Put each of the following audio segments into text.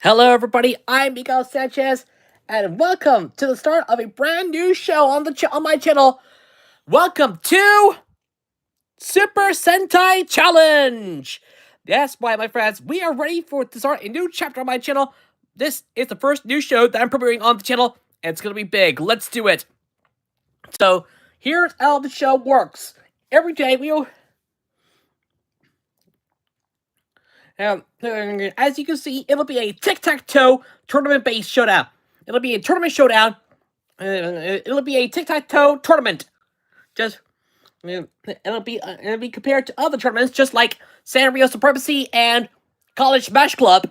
Hello, everybody. I'm Miguel Sanchez, and welcome to the start of a brand new show on on my channel. Welcome to Super Sentai Challenge. That's why, my friends, we are ready to start a new chapter on my channel. This is the first new show that I'm premiering on the channel, and it's gonna be big. Let's do it. So here's how the show works. Every day we'll as you can see, it'll be a tic-tac-toe tournament-based showdown. It'll be a tournament showdown. It'll be a tic-tac-toe tournament. Just it'll be compared to other tournaments, just like Sanrio Supremacy and College Smash Club.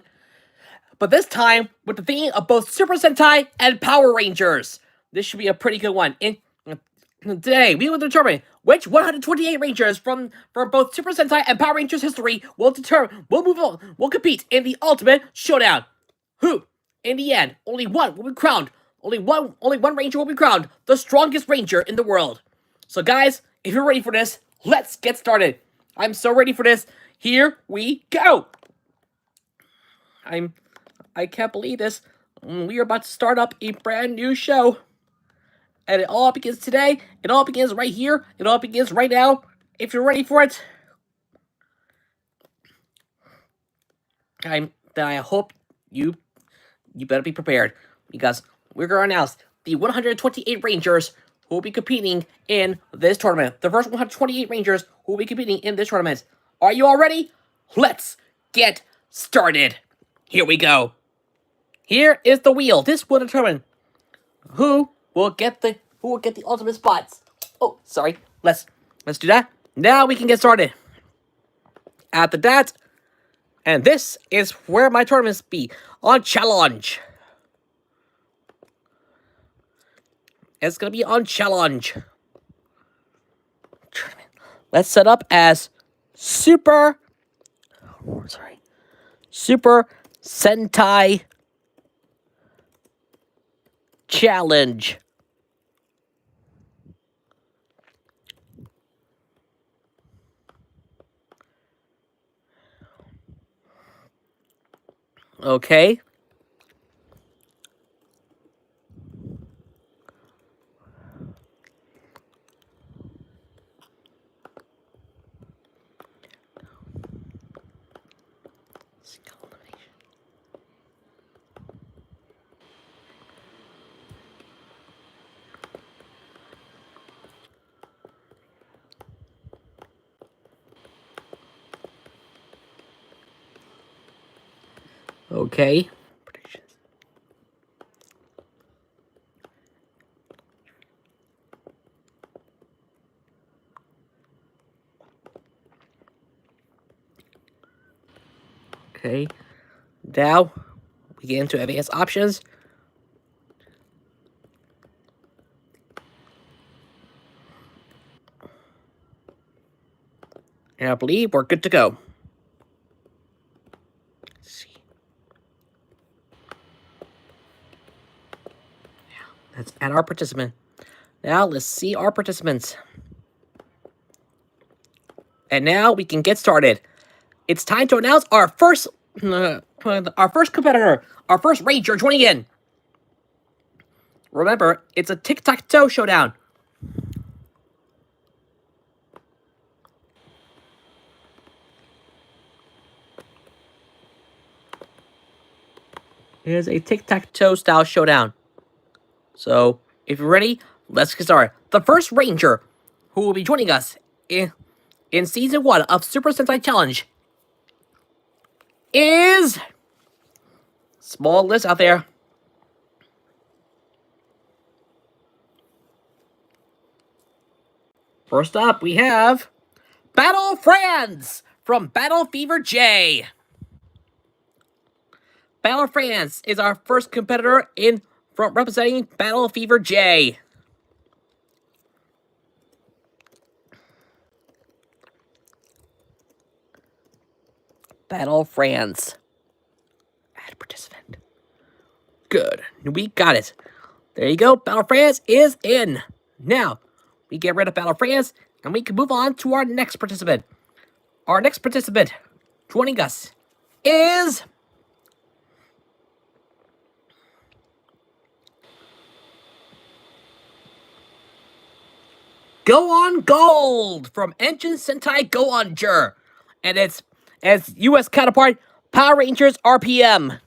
But this time with the theme of both Super Sentai and Power Rangers. This should be a pretty good one. Today, we will determine which 128 Rangers from both Super Sentai and Power Rangers history will compete in the Ultimate Showdown. Who, in the end, only one will be crowned. Only one Ranger will be crowned the strongest Ranger in the world. So, guys, if you're ready for this, let's get started. I'm so ready for this. Here we go. I can't believe this. We are about to start up a brand new show. And it all begins today. It all begins right here. It all begins right now. If you're ready for it, I hope you better be prepared, because we're going to announce the 128 Rangers who will be competing in this tournament. The first 128 Rangers who will be competing in this tournament. Are you all ready? Let's get started. Here we go. Here is the wheel. This will determine who will get the ultimate spots. Oh, sorry. Let's do that. Now we can get started. After that, and this is where my tournaments be on challenge. It's gonna be on challenge. Let's set up as Super Sentai Challenge. Okay. Okay. Okay. Now we get into advanced options. And I believe we're good to go. Let's see. Now, let's add our participant. Now, let's see our participants. And now we can get started. It's time to announce our first competitor, our first Ranger joining in. Remember, it's a tic-tac-toe showdown. It is a tic-tac-toe style showdown. So, if you're ready, let's get started. The first Ranger who will be joining us in Season 1 of Super Sentai Challenge is... Small list out there. First up, we have Battle Franz from Battle Fever J. Battle Franz is our first competitor representing Battle Fever J. Battle Franz. Add participant. Good. We got it. There you go. Battle Franz is in. Now, we get rid of Battle Franz, and we can move on to our next participant. Our next participant joining us is Go on Gold from Engine Sentai Go On Jur. And it's US counterpart Power Rangers RPM.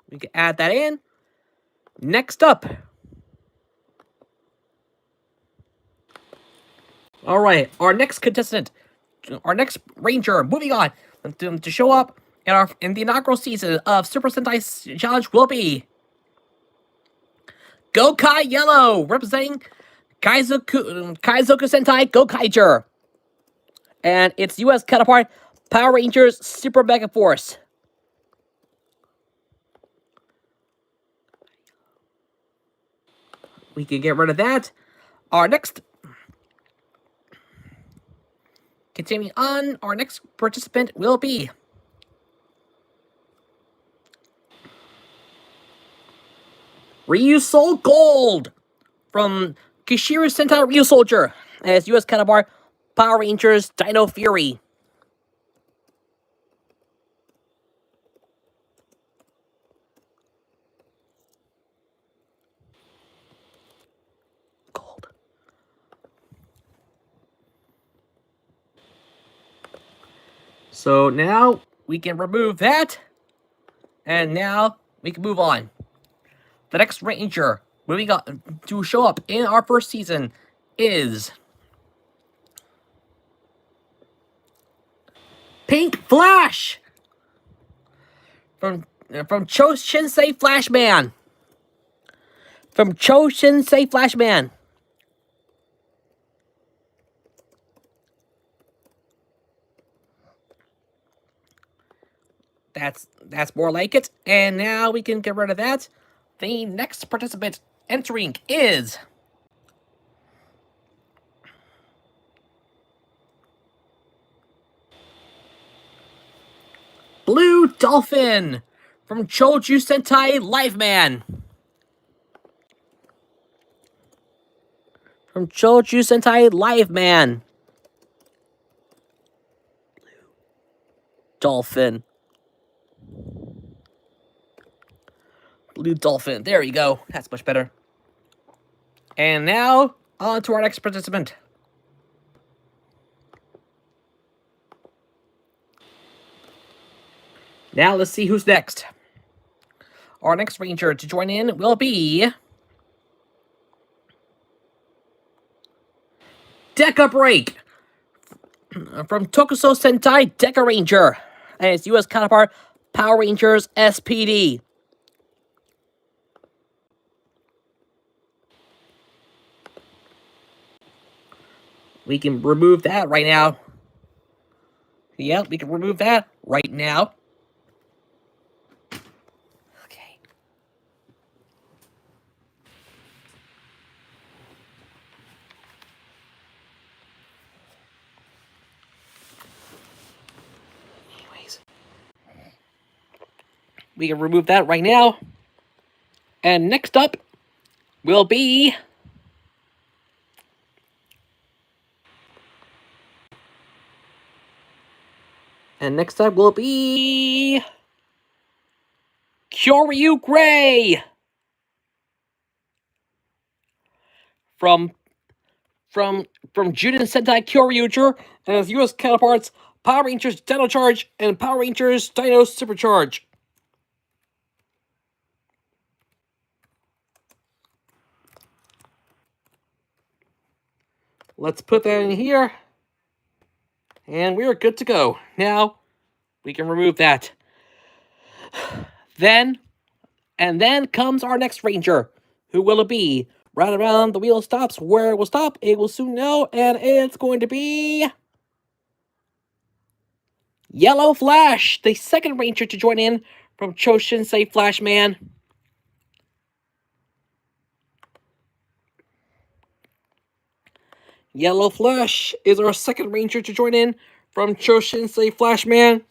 We can add that in. Next up. Alright, our next contestant, our next ranger, moving on to show up in the inaugural season of Super Sentai Challenge will be Gokai Yellow, representing Kaizoku Sentai Gokaiger. And its US counterpart, Power Rangers Super Mega Force. We can get rid of that. Our next... Continuing on, our next participant will be Ryusou Gold from Kishiru Sentai Ryu Soldier as US counterpart Power Rangers Dino Fury. Gold. So now we can remove that, and now we can move on. The next ranger moving on to show up in our first season is Pink Flash from Cho Shinsei Flashman. From Cho Shinsei Flashman. That's more like it. And now we can get rid of that. The next participant entering is Blue Dolphin from Choju Sentai Live Man. From Choju Sentai Live Man. Dolphin. Blue Dolphin. There you go. That's much better. And now, on to our next participant. Now, let's see who's next. Our next ranger to join in will be Deca Break from Tokusou Sentai Deca Ranger and its US counterpart Power Rangers SPD. We can remove that right now. Yep, we can remove that right now. Okay. Anyways. We can remove that right now. And next up will be Kyoryu Gray from Juden Sentai Kyoryuger and his US counterparts Power Rangers Dino Charge and Power Rangers Dino Supercharge. Let's put that in here. And we're good to go. Now, we can remove that. Then comes our next ranger. Who will it be? Right around the wheel stops. Where it will stop, it will soon know. And it's going to be Yellow Flash, the second ranger to join in from Cho Shinsei Flashman. Yellow Flash is our second ranger to join in from Cho Shinsei Flashman.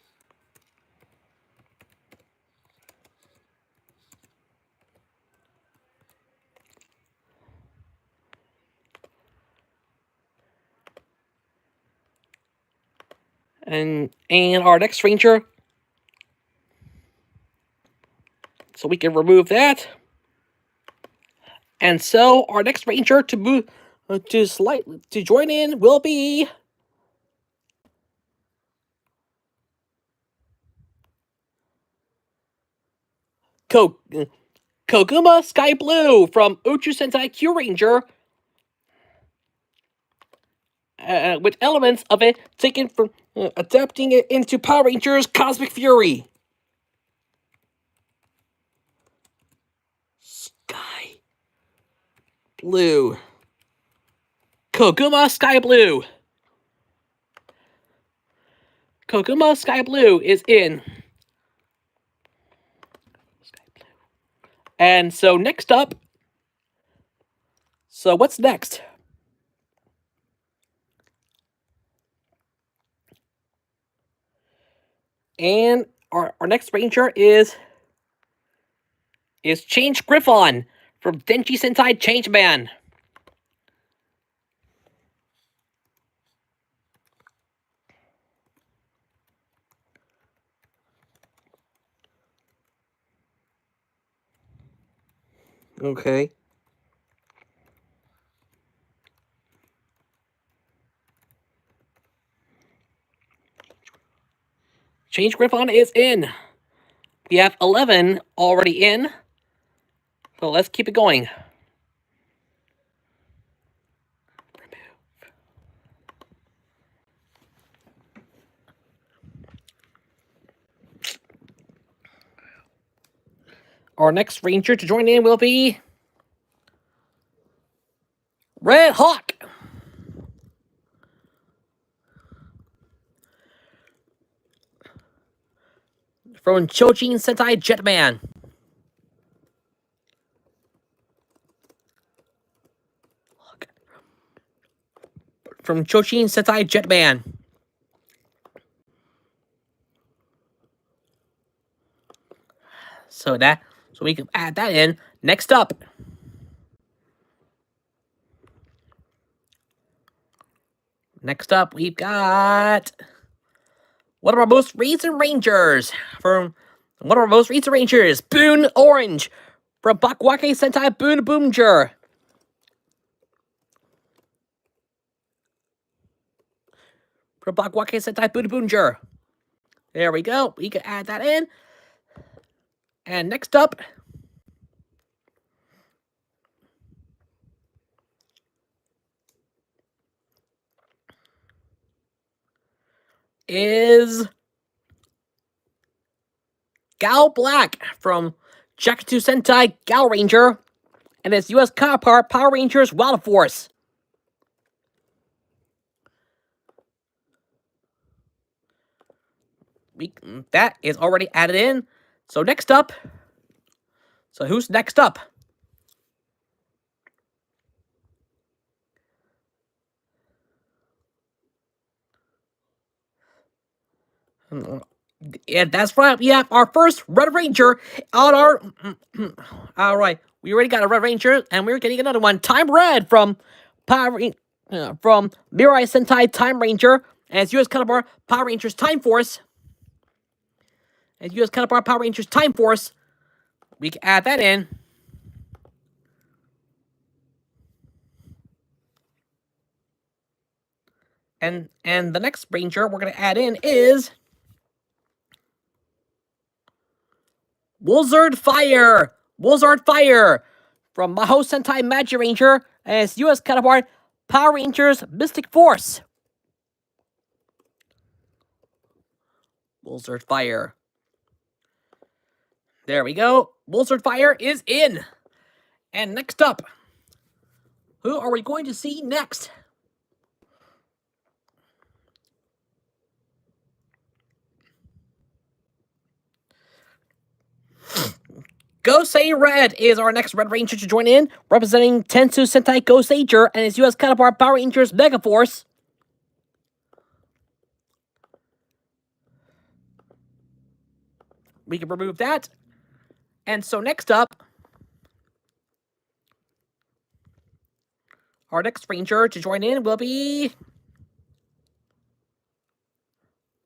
And our next ranger, So we can remove that. And so our next ranger to move to join in will be Koguma Sky Blue from Uchu Sentai Q Ranger, with elements of it taken from adapting it into Power Rangers Cosmic Fury. Sky Blue. Koguma Sky Blue. Koguma Sky Blue is in. Sky Blue. And so next up. So what's next? And our next ranger is Change Griffon from Denji Sentai Changeman. Okay. Change Griffon is in. We have 11 already in. So let's keep it going. Our next ranger to join in will be Red Hawk. From Chojin Sentai Jetman. From Chojin Sentai Jetman. So we can add that in. Next up. Next up, we've got one of our most recent rangers from Boone Orange from Bakwake Sentai Boone Boomger. From Bakwake Sentai Boone Boomger. There we go. We can add that in. And next up is Gal Black from Jakatu Sentai Gal Ranger and its US counterpart Power Rangers Wild Force. That is already added in. So next up. So who's next up? Yeah, that's right. We have our first Red Ranger on our. All right, we already got a Red Ranger, and we're getting another one. Time Red from Mirai Sentai Time Ranger, and its U.S. counterpart Power Rangers Time Force. And U.S. counterpart Power Rangers Time Force. We can add that in. And the next Ranger we're gonna add in is Wizard Fire! Wizard Fire! From Maho Sentai Magi Ranger and its US counterpart, Power Rangers Mystic Force. Wizard Fire. There we go. Wizard Fire is in. And next up, who are we going to see next? Gosei Red is our next Red Ranger to join in, representing Tensu Sentai Goseiger and his US counterpart Power Rangers Mega Force. We can remove that. And so next up, our next Ranger to join in will be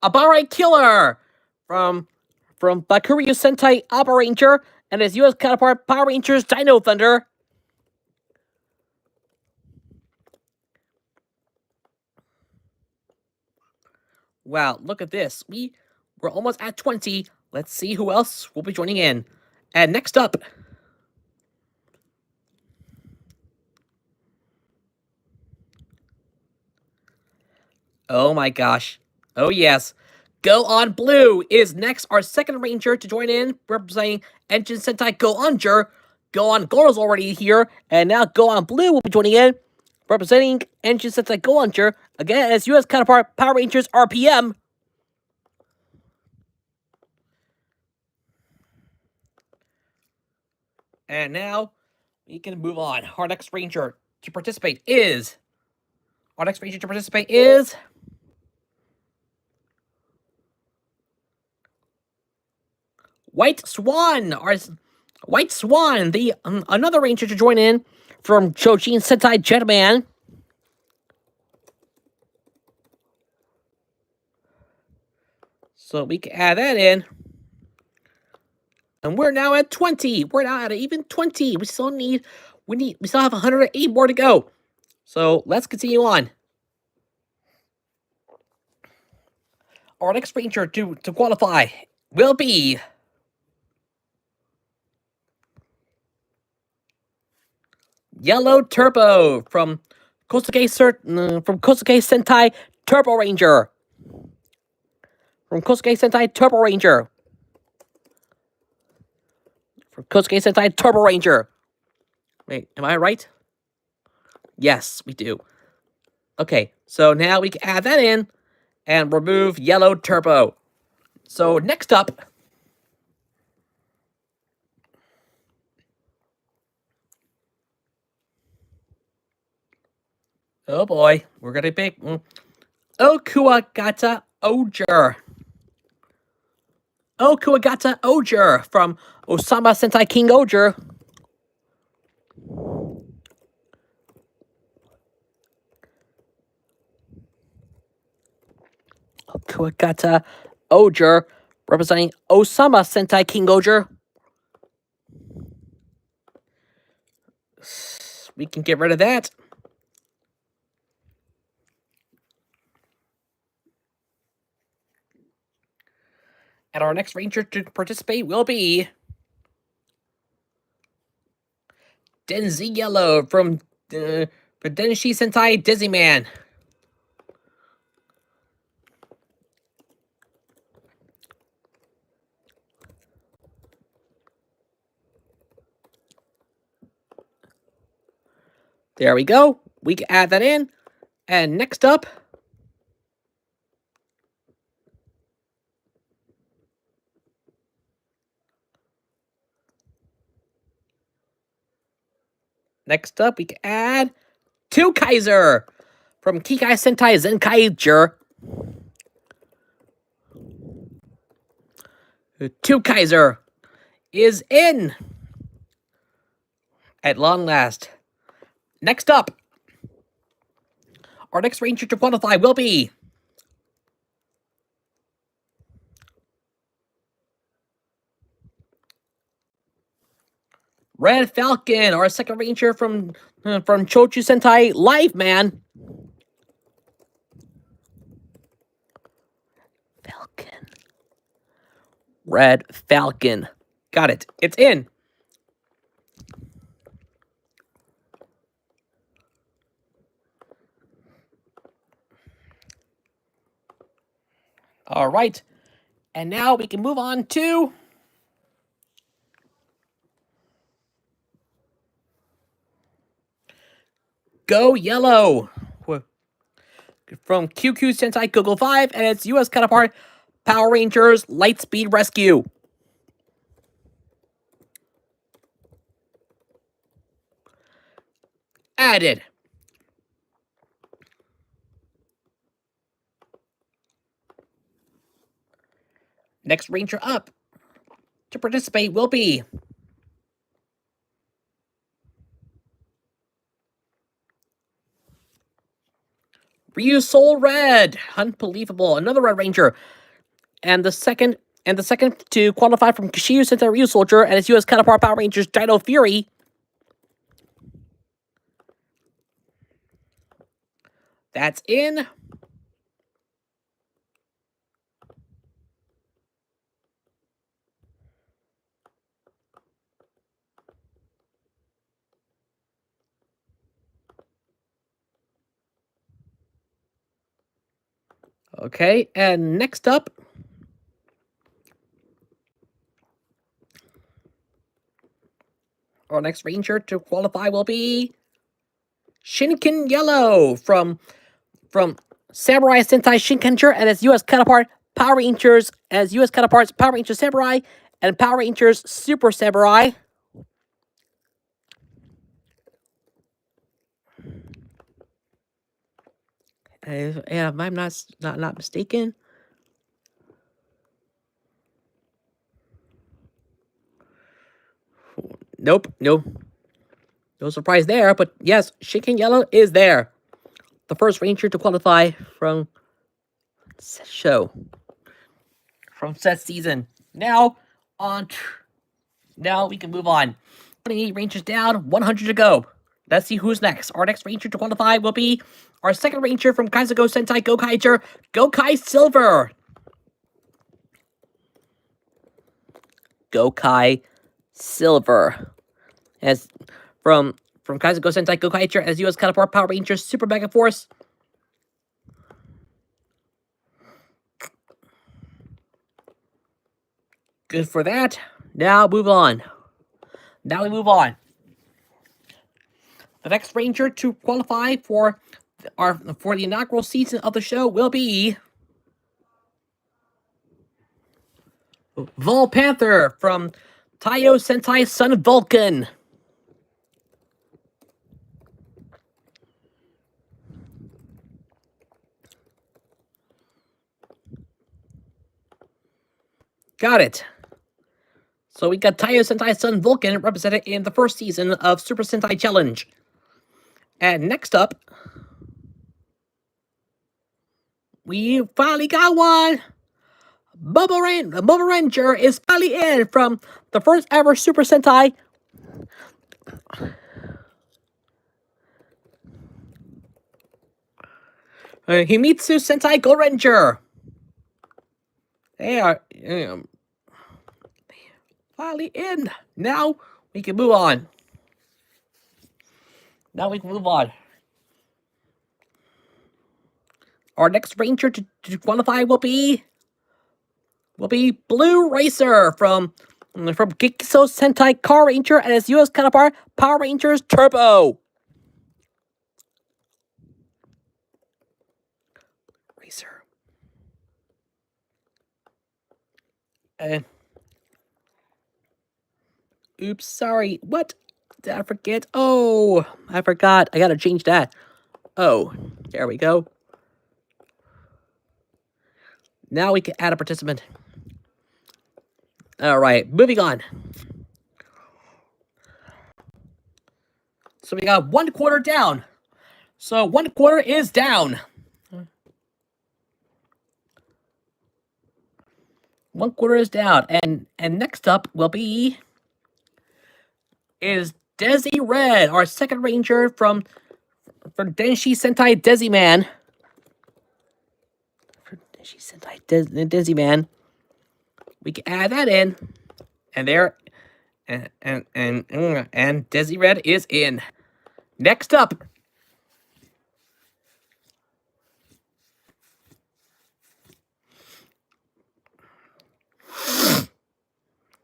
Abare Killer from Bakuryu Sentai Abba Ranger and its U.S. counterpart, Power Rangers Dino Thunder. Wow, look at this. We're almost at 20. Let's see who else will be joining in. And next up, oh my gosh. Oh yes. Go on Blue is next, our second ranger to join in, representing Engine Sentai Go Onjur. Go on Gold is already here, and now Go on Blue will be joining in, representing Engine Sentai Go Onjur, again as US counterpart Power Rangers RPM. And now we can move on. Our next ranger to participate is White Swan. White Swan, the another ranger to join in from Chojin Sentai Jetman. So we can add that in. And we're now at 20. We're now at even 20. We still have 108 more to go. So let's continue on. Our next ranger to qualify will be Yellow Turbo from Kosuke Sentai Turbo Ranger. From Kosuke Sentai Turbo Ranger. Wait, am I right? Yes, we do. Okay, so now we can add that in and remove Yellow Turbo. So next up, oh boy, we're gonna pick Okuwagata Oger. Okuwagata Oger from Osama Sentai King Oger. Okuwagata Oger, representing Osama Sentai King Oger. We can get rid of that. And our next ranger to participate will be Denzi Yellow from Denshi Sentai Dizzy Man. There we go. We can add that in. And next up, we can add 2 Kaiser from Kikai Sentai Zenkaiger. 2 Kaiser is in at long last. Next up, our next ranger to qualify will be Red Falcon, our second ranger from Chochu Sentai Live Man. Falcon. Red Falcon. Got it. It's in. All right. And now we can move on to Go Yellow from QQ Sentai Google 5 and its US counterpart, Power Rangers Lightspeed Rescue. Added. Next ranger up to participate will be Ryu Soul Red. Unbelievable. Another Red Ranger. And the second And the second to qualify from Kishiyu Sentai Ryu Soldier and his U.S. counterpart Power Rangers Dino Fury. That's in. Okay, and next up, our next Ranger to qualify will be Shinken Yellow from Samurai Sentai Shinkenger and his U.S. counterpart Power Rangers as U.S. counterparts Power Rangers Samurai and Power Rangers Super Samurai. And if I'm not mistaken. Nope, no surprise there. But yes, Shinken Yellow is there. The first Ranger to qualify from said show, from said season. Now we can move on. 28 Rangers down, 100 to go. Let's see who's next. Our next Ranger to qualify will be our second Ranger from Kaizogo Sentai Gokaiger, Gokai Silver. Gokai Silver. As from Kaizogo Sentai Gokaiger as U.S. counterpart Power Rangers Super Mega Force. Good for that. Now we move on. The next Ranger to qualify for the inaugural season of the show will be Vol Panther from Taiyo Sentai Son Vulcan. Got it. So we got Taiyo Sentai Son Vulcan represented in the first season of Super Sentai Challenge. And next up, we finally got one. Bubba Ranger is finally in from the first ever Super Sentai. Himitsu Sentai Go Ranger. They are finally in. Now we can move on. Our next Ranger to qualify will be Blue Racer from Gekiso Sentai Car Ranger and his U.S. counterpart Power Rangers Turbo. Racer. Oops, sorry. What? Did I forget? Oh, I forgot. I gotta change that. Oh, there we go. Now we can add a participant. Alright, moving on. So we got 1/4 down. So 1/4 is down. 1/4 is down. And next up will be Desi Red, our second Ranger from Denshi Sentai Desi Man. Denshi Sentai Desi Man. We can add that in. And there and Desi Red is in. Next up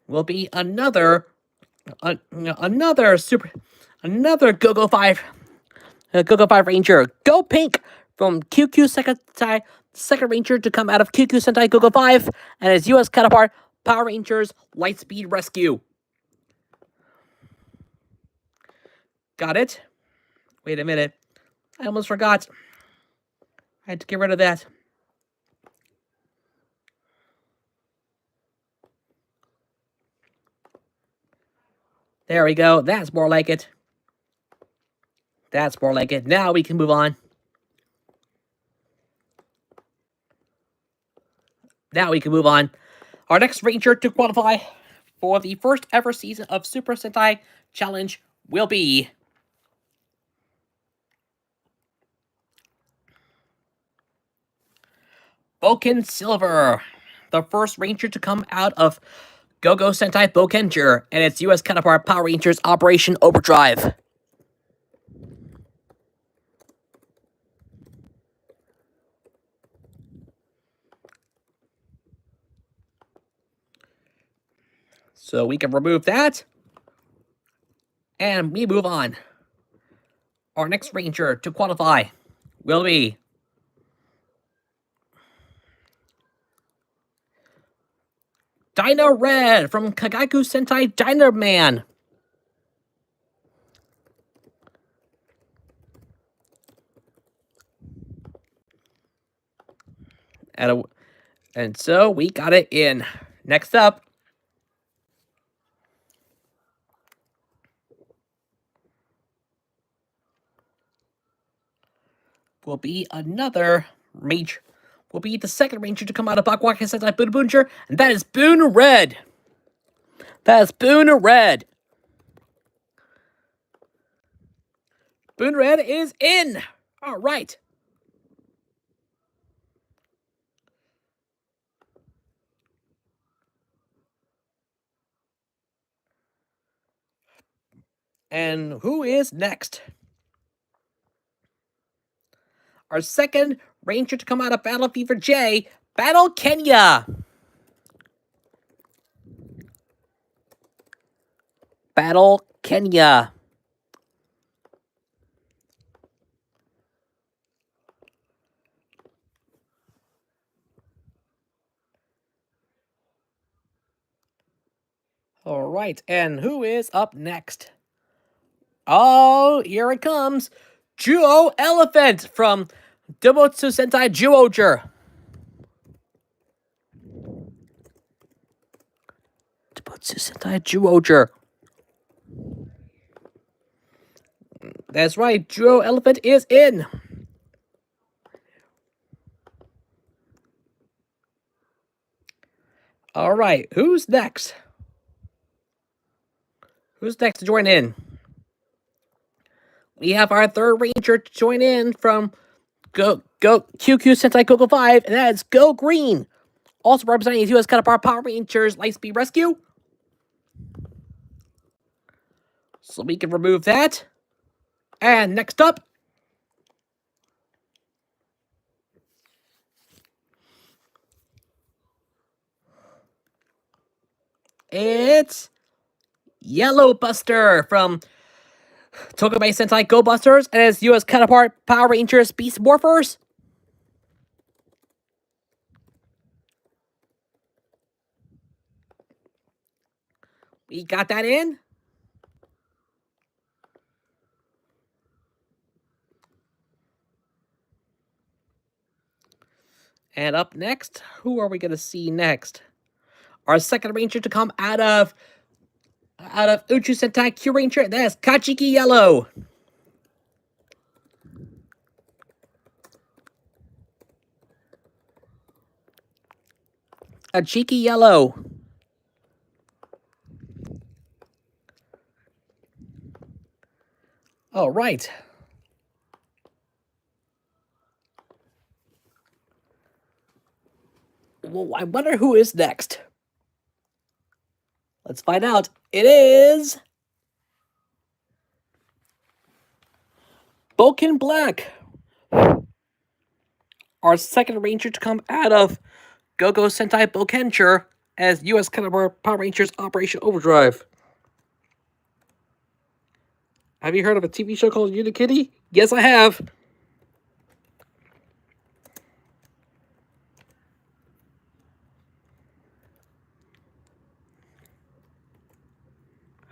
will be another Go-Go 5 Ranger. Go Pink from QQ Sentai, second Ranger to come out of QQ Sentai Go-Go 5 and his U.S. counterpart Power Rangers Lightspeed Rescue. Got it? Wait a minute. I almost forgot. I had to get rid of that. There we go. That's more like it. Now we can move on. Our next Ranger to qualify for the first ever season of Super Sentai Challenge will be Boken Silver, the first Ranger to come out of Go-Go Sentai Bokenger and its US counterpart Power Rangers Operation Overdrive. So we can remove that. And we move on. Our next Ranger to qualify will be Dino Red from Kagaiku Sentai Dino Man. And so we got it in. Next up will be another Ranger. Will be the second Ranger to come out of Bakwaka Sentai Boonabuncher, and that is Boon Red. That is Boon Red. Boon Red is in. All right. And who is next? Our second Ranger to come out of Battle Fever J, Battle Kenya. Battle Kenya. All right, and who is up next? Oh, here it comes. Juo Elephant from Domotsu Sentai Juoger. Domotsu Sentai Juoger. That's right, Juo Elephant is in. All right, who's next? Who's next to join in? We have our third Ranger to join in from QQ Sentai Coco 5, and that is Go Green. Also representing his US counterpart Power Rangers Lightspeed Rescue. So we can remove that. And next up, it's Yellow Buster from Tokyo Sentai Go Busters and his US counterpart Power Rangers Beast Morphers. We got that in. And up next, who are we going to see next? Our second Ranger to come out of Uchu Sentai Q Ranger, that's Kachiki Yellow. Kachiki Yellow. All right. Well, I wonder who is next. Let's find out. It is Boken Black. Our second Ranger to come out of Go-Go Sentai Bokenger as US counterpart Power Rangers Operation Overdrive. Have you heard of a TV show called Unikitty? Yes, I have.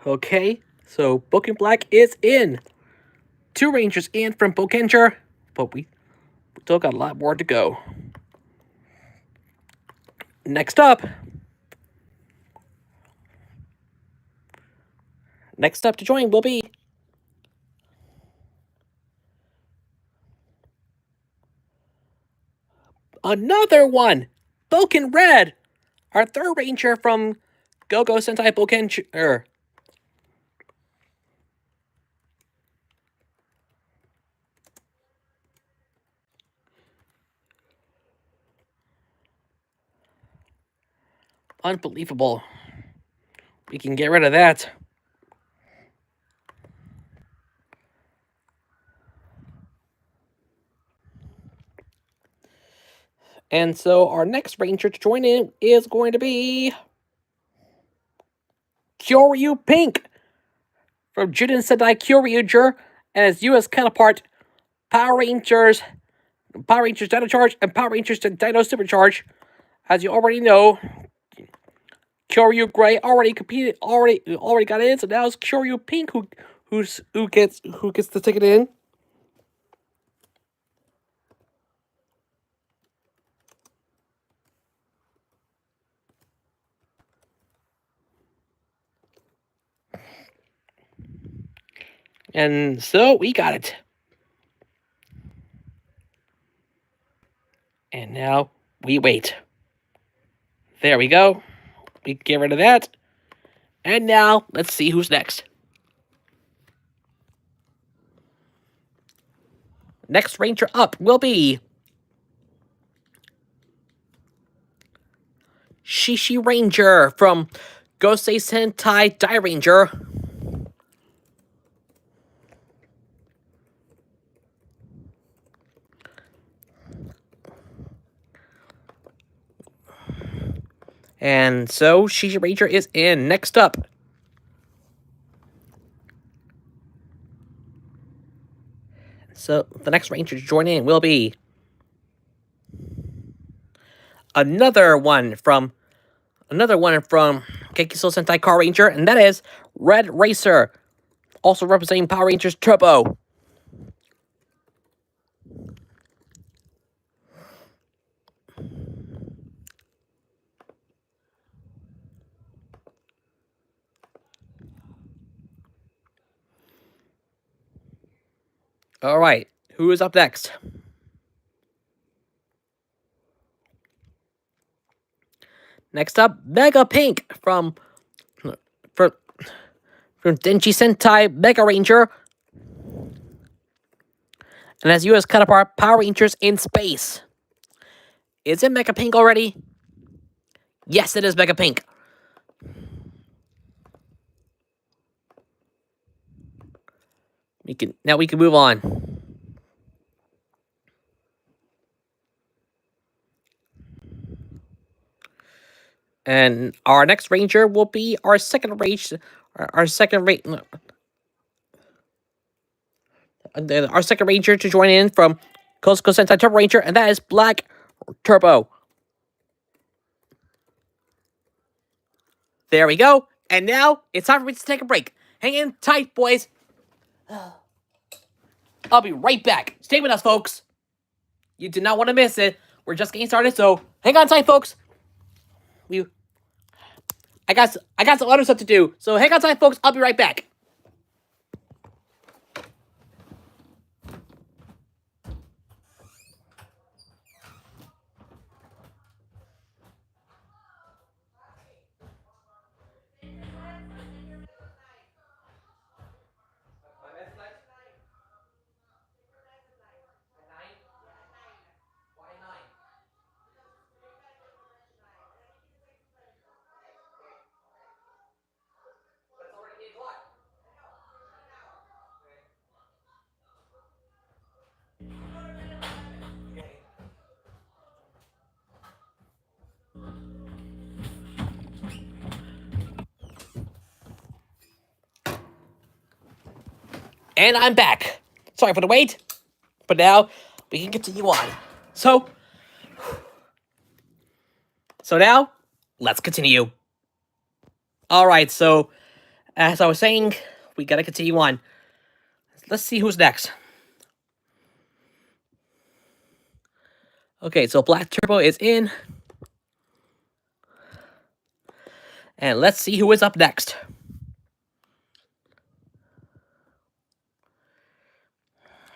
Okay, so Boken Black is in. 2 Rangers in from Bokenger, but we still got a lot more to go. Next up to join will be another one, Boken Red. our third ranger from Go-Go Sentai Boken... Unbelievable. We can get rid of that. And so our next ranger to join in is going to be Kyoryu Pink from Juden Sentai Kyoryuger and his US counterpart Power Rangers Dino Charge and Power Rangers Dino Supercharge. As you already know, Kyoryu Gray already competed, already got in, so now it's Kyoryu Pink who gets the ticket in. And so we got it. And now we wait. There we go. We get rid of that. And now let's see who's next. Next ranger up will be Shishi Ranger from Gosei Sentai Dai Ranger. And so Shishi Ranger is in. Next up, so the next ranger to join in will be another one from Gekiso Sentai Car Ranger, and that is Red Racer, also representing Power Rangers Turbo. All right, who is up next? Next up, Mega Pink from Denji Sentai Mega Ranger, and as US counterpart Power Rangers in Space. Is it Mega Pink already? Yes, it is Mega Pink. We can move on. And our next ranger will be our second ranger. Our second ranger to join in from Cosco Sentai Turbo Ranger, and that is Black Turbo. There we go. And now it's time for me to take a break. Hang in tight, boys. I'll be right back. Stay with us, folks. You do not want to miss it. We're just getting started, so hang on tight, folks. I got some other stuff to do, so hang on tight, folks. I'll be right back. And I'm back. Sorry for the wait, but now we can continue on. So now, let's continue. Alright, so as I was saying, we gotta continue on. Let's see who's next. Okay, so Black Turbo is in. And let's see who is up next.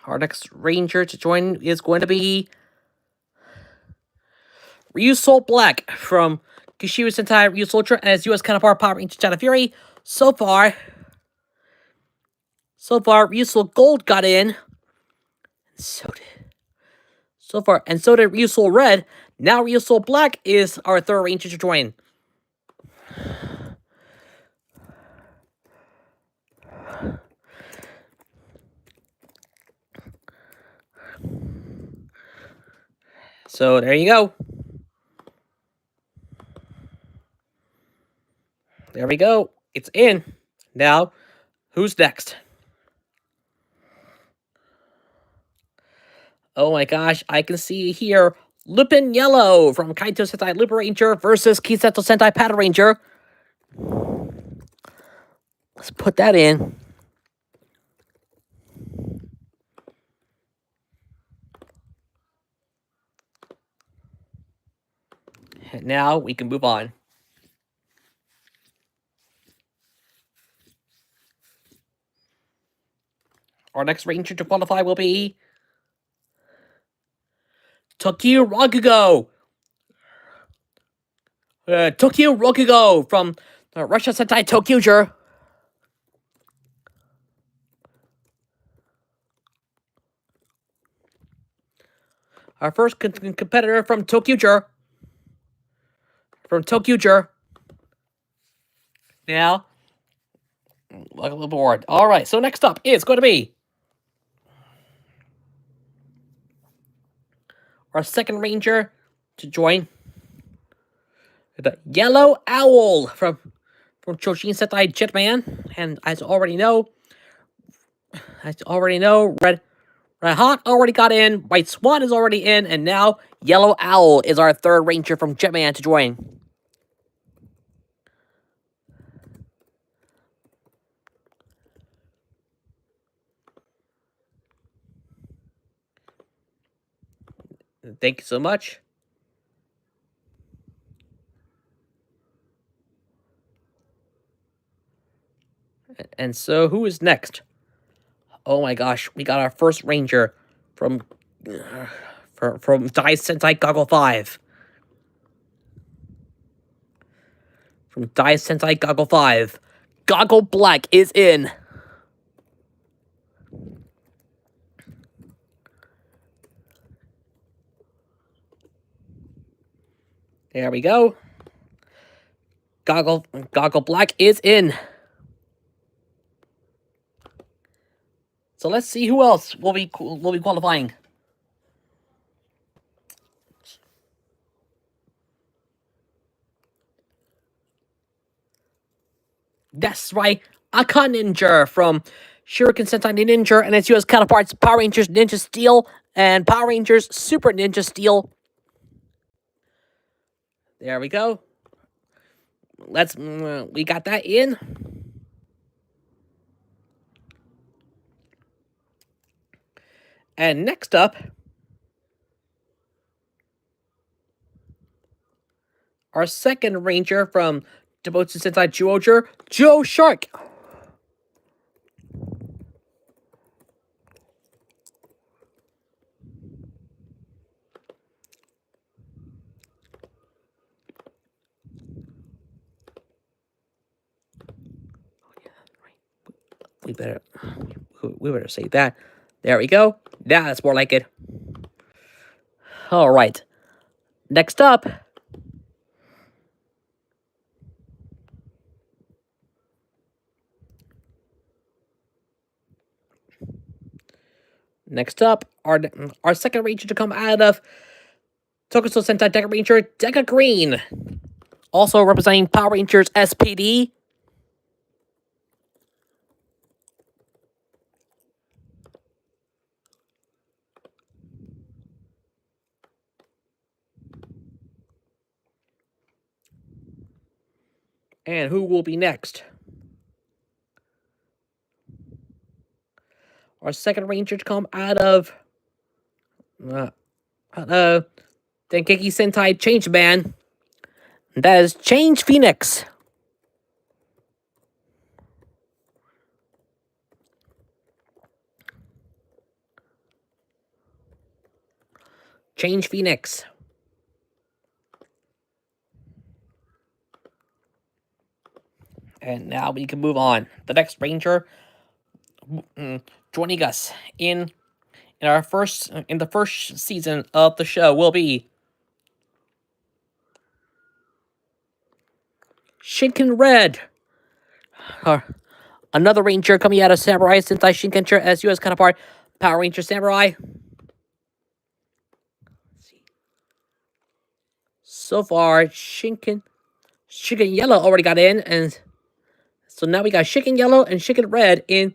Our next ranger to join is going to be Ryusol Black from Kishiru Sentai Ryusoul Ultra and his US counterpart Power Ranger Shadow Fury. So far, Ryusoul Gold got in. So did Ryusoul Red. Now Ryusoul Black is our third Ranger to join. So there you go. There we go. It's in. Now, who's next? Oh my gosh, I can see here Lupin Yellow from Kaito Sentai Lupin Ranger versus Kisetsu Sentai Paddle Ranger. Let's put that in. And now we can move on. Our next Ranger to qualify will be Tokyo Rakugo. Tokyo Rakugo from Russia Sentai Tokyo. Our first competitor from Tokyo. Now, welcome aboard. All right, so next up is going to be our second Ranger to join, the Yellow Owl from Choshin Sentai Jetman. And as you already know, Red Hawk already got in, White Swan is already in, and now Yellow Owl is our third Ranger from Jetman to join. Thank you so much. And so, who is next? Oh my gosh, we got our first Ranger from Dai Sentai Goggle 5. From Dai Sentai Goggle 5. Goggle Black is in. There we go. Goggle Black is in. So let's see who else will be qualifying. That's right, Aka Ninja from Shuriken Sentai Ninja and its US counterparts Power Rangers Ninja Steel and Power Rangers Super Ninja Steel. There we go. We got that in. And next up, our second Ranger from Debotsu Sentai Juoger, Joe Shark. We better say that. There we go. Now that's more like it. All right. Next up, our second Ranger to come out of Tokusou Sentai Deca Ranger, Deca Green. Also representing Power Rangers SPD. And who will be next? Our second Ranger to come out of Dengeki Sentai Changeman. That is Change Phoenix. Change Phoenix. And now we can move on. The next Ranger joining us in the first season of the show will be Shinken Red. Another Ranger coming out of Samurai Sentai Shinkenger as U.S. counterpart, Power Ranger Samurai. So far, Shinken Yellow already got in, and so now we got Shinken Yellow and Shinken Red in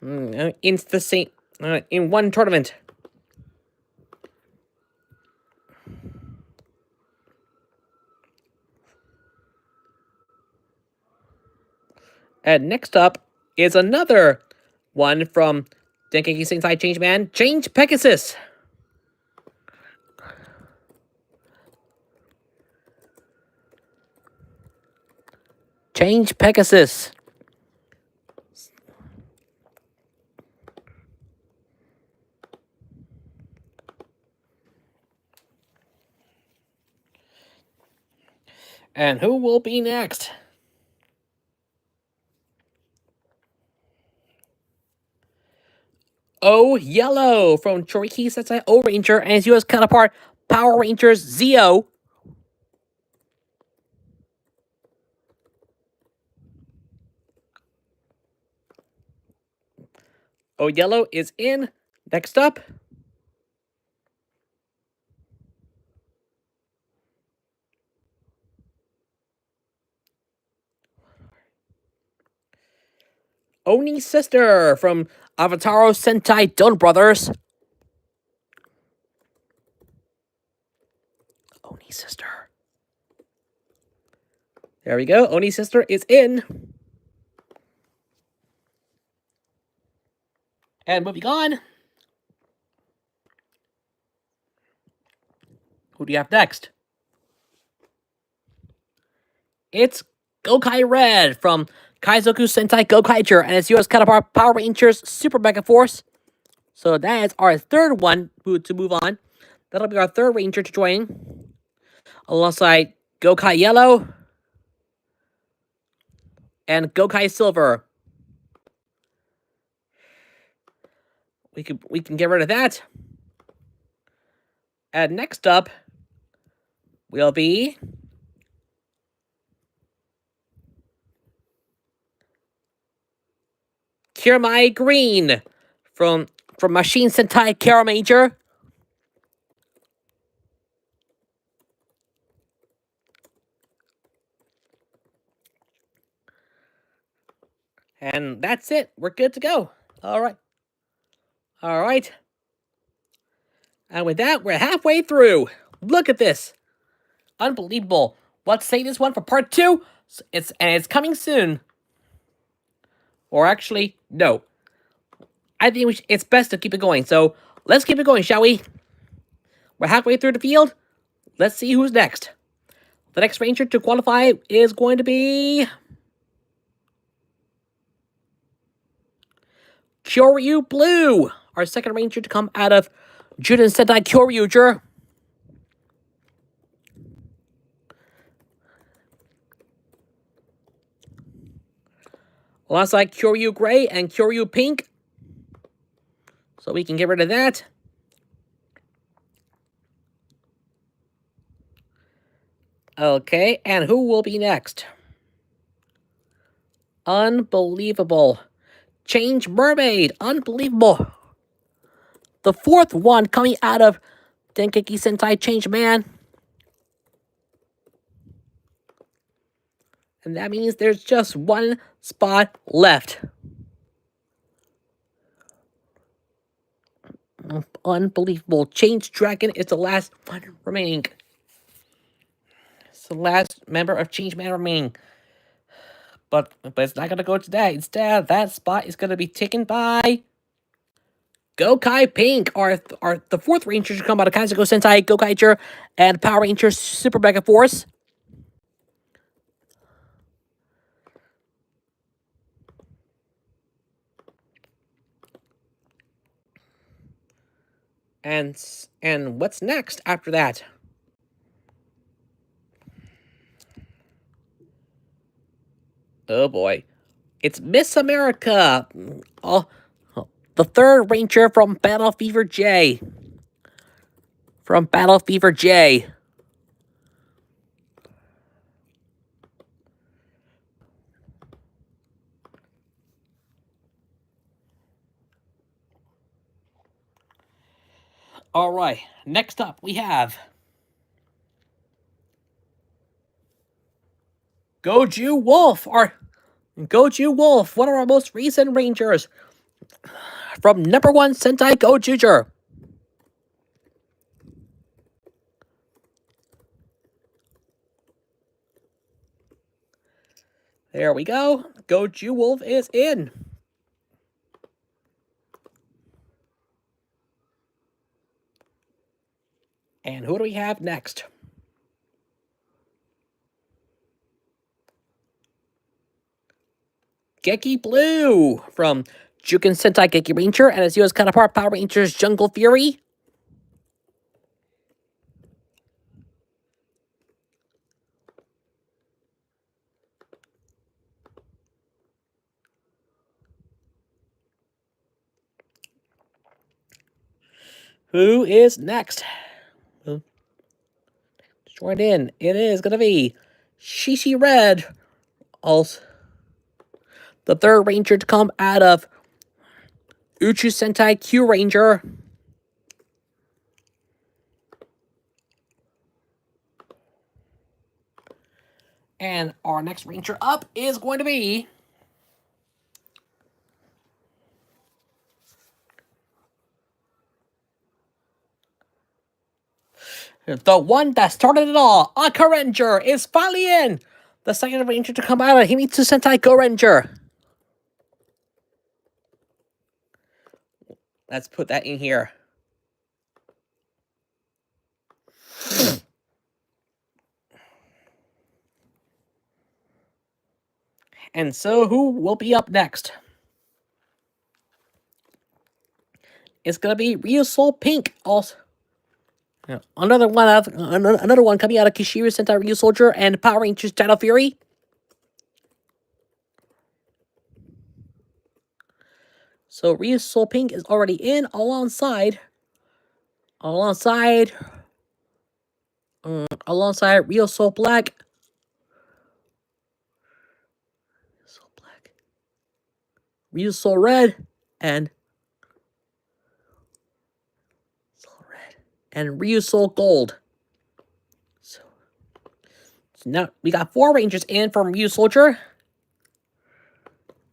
the same in one tournament. And next up is another one from Dengeki Sentai Changeman, Change Pegasus. Change Pegasus. And who will be next? O Yellow from Choriki Sentai O Ranger and his U.S. counterpart, Power Rangers Zeo. O Yellow is in. Next up, Oni's sister from Avataro Sentai Don Brothers. Oni's sister. There we go. Oni's sister is in. And moving on. Who do you have next? It's Gokai Red from Kaizoku Sentai Gokaiger and its U.S. counterpart, Power Rangers Super Mega Force. So that is our third one to move on. That'll be our third Ranger to join. Alongside Gokai Yellow and Gokai Silver. We can get rid of that. And next up will be Kiramai Green from Machine Sentai Kara Major. And that's it. We're good to go. All right. And with that, we're halfway through. Look at this. Unbelievable. Let's save this one for part 2. It's coming soon. Or actually, no. I think it's best to keep it going. So let's keep it going, shall we? We're halfway through the field. Let's see who's next. The next Ranger to qualify is going to be Kyoryu Blue, our second Ranger to come out of Juden Sentai Kyoryuger. Alongside Kyoryu Gray and Kyoryu Pink. So we can get rid of that. Okay, and who will be next? Unbelievable. Change Mermaid. Unbelievable. The fourth one coming out of Dengeki Sentai Change Man. And that means there's just one spot left. Unbelievable. Change Dragon is the last one remaining. It's the last member of Change Man remaining. But it's not going to go today. Instead, that spot is going to be taken by Gokai Pink, the fourth Ranger to come out of Kaizoku Sentai Gokaiger and Power Rangers Super Mega Force. And what's next after that? Oh boy. It's Miss America. Oh, the third Ranger from Battle Fever J. From Battle Fever J. Alright, next up we have Goju Wolf, one of our most recent Rangers from number 1 Sentai Gojuger. There we go. Goju Wolf is in. And who do we have next? Geki Blue from Juken Sentai Geki Ranger and his US counterpart Power Rangers Jungle Fury. Who is next? Join in. It is going to be Shishi Red. Also, the third Ranger to come out of Uchu Sentai Q Ranger. And our next Ranger up is going to be the one that started it all. Aka Ranger is finally in. The second Ranger to come out of Himitsu Sentai Go Ranger. Let's put that in here. And so, who will be up next? It's gonna be Ryu Soul Pink. Also, another one coming out of Kishiru Sentai Ryu Soldier and Power Rangers Dino Fury. So Ryu Soul Pink is already in alongside Ryu Soul Black. Ryu Soul Red and Ryu Soul Gold. So now we got 4 Rangers in from Ryu Soldier.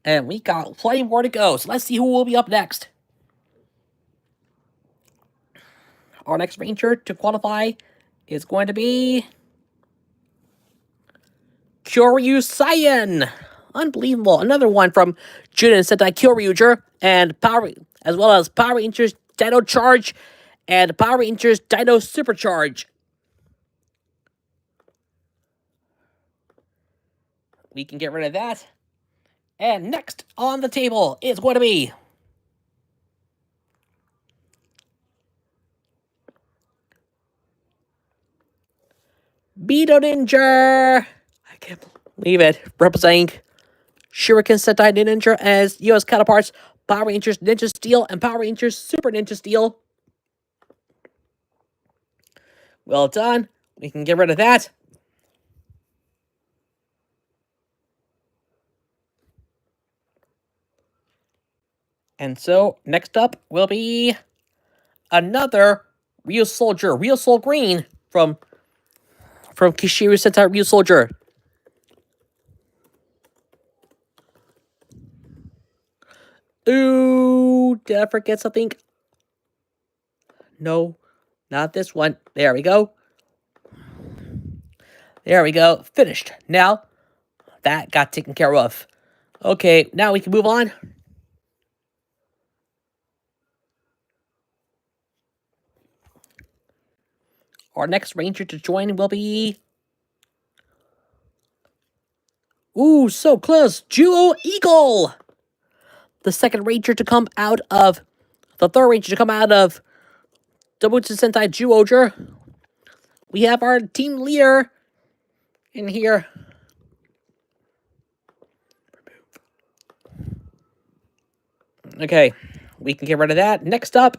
And we got plenty more to go. So let's see who will be up next. Our next Ranger to qualify is going to be Kyoryu Saiyan. Unbelievable. Another one from Junen Sentai Kyoryuger and as well as Power Rangers Dino Charge and Power Rangers Dino Supercharge. We can get rid of that. And next on the table is going to be Beetle Ninja. I can't believe it. Representing Shuriken Sentai Ninja as US counterparts Power Rangers Ninja Steel and Power Rangers Super Ninja Steel. Well done. We can get rid of that. And so, next up will be another Real Soldier, Real Soul Green from Kishiru Sentai Real Soldier. Ooh, did I forget something? No, not this one. There we go. There we go. Finished. Now, that got taken care of. Okay, now we can move on. Our next Ranger to join will be... Ooh, so close. Juo Eagle! The second Ranger to come out of... The third Ranger to come out of Dobutsu Sentai Juoger. We have our team leader in here. Okay, we can get rid of that. Next up.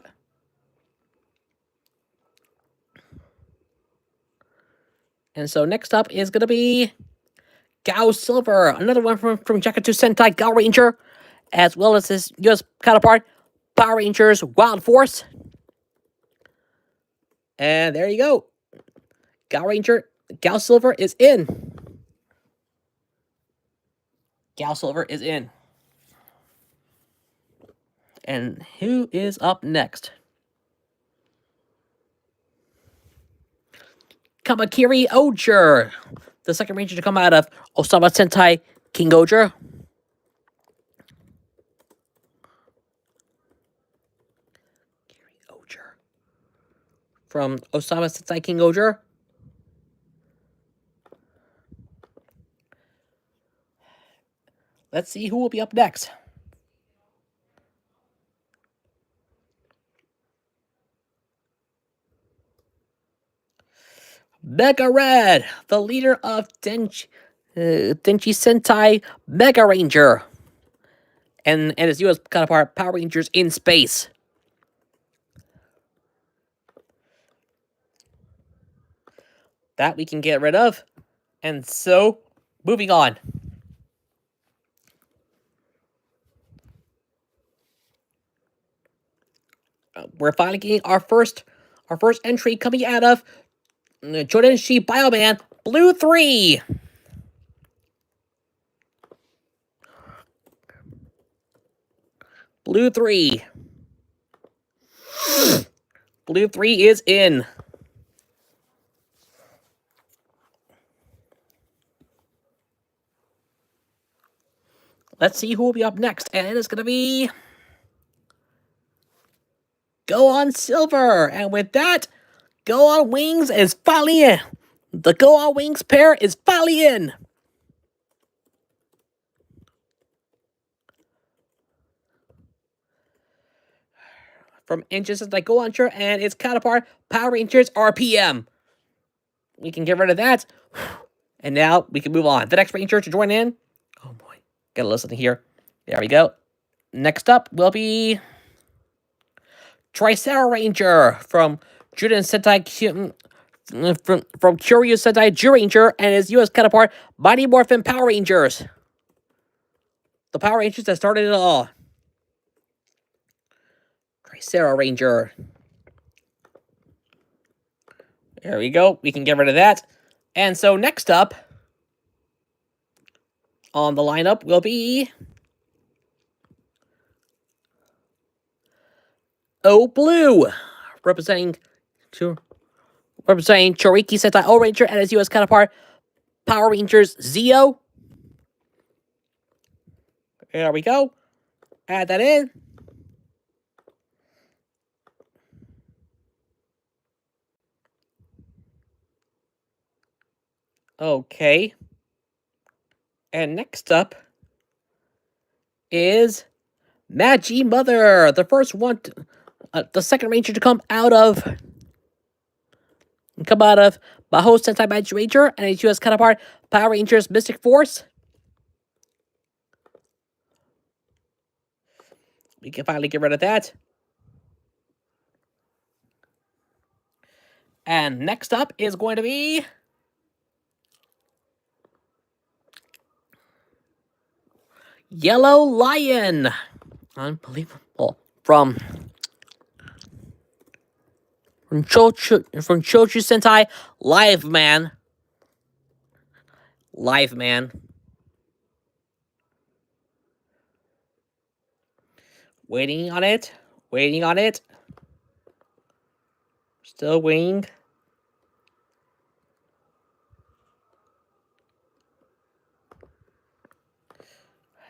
And so next up is going to be Gao Silver, another one from Jackatu Sentai Gao Ranger, as well as his US counterpart, Power Rangers Wild Force. And there you go. Gao Silver is in. Gao Silver is in. And who is up next? Kamakiri Oger, the second ranger to come out of Osama Sentai King Oger. From Osama Sentai King Oger. Let's see who will be up next. Mega Red, the leader of Denji Sentai Mega Ranger. And his US counterpart, Power Rangers in Space. That we can get rid of. And so, moving on. We're finally getting our first entry coming out of Jodenshi Bioman Blue 3. Blue 3. Blue 3 is in. Let's see who will be up next. And it is going to be Go On Silver. And with that, Go On Wings is finally in. The Go On Wings pair is finally in. From Injustice like Go On Shirt and its counterpart, Power Rangers RPM. We can get rid of that. And now we can move on. The next Ranger to join in. Oh boy. Gotta listen here. There we go. Next up will be Tricera Ranger from Juden Sentai from Curious Sentai J-Ranger and his US counterpart, Mighty Morphin Power Rangers. The Power Rangers that started it all. Tricera Ranger. There we go. We can get rid of that. And so next up on the lineup will be O Blue, representing Choriki Sentai O Ranger and his US counterpart, Power Rangers Zeo. There we go. Add that in. Okay. And next up is Magi Mother, the first one, the second Ranger to come out of Baho Sentai Magi Ranger and his US counterpart, Power Rangers Mystic Force. We can finally get rid of that. And next up is going to be Yellow Lion. Unbelievable. From Chochu Sentai Live Man. Waiting on it. Still waiting.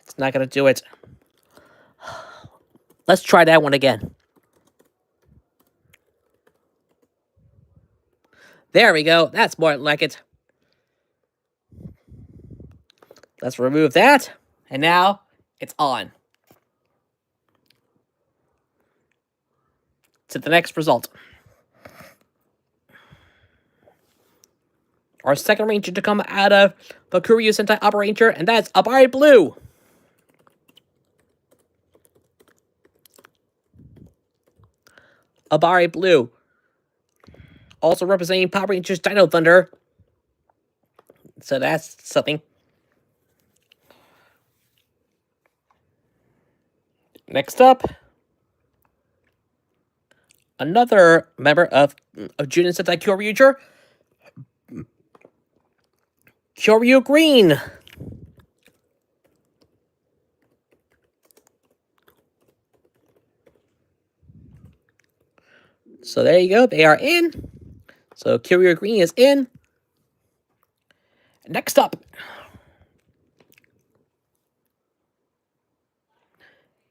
It's not gonna do it. Let's try that one again. There we go. That's more like it. Let's remove that. And now it's on. To the next result. Our second Ranger to come out of the Kuryu Sentai Upper Ranger, and that's Abari Blue. Abare Blue. Also representing Power Rangers Dino Thunder. So that's something. Next up, another member of Junin Sentai Kyoryuger, Kyoryu Green. So there you go. They are in. So Kyoryu Green is in. Next up.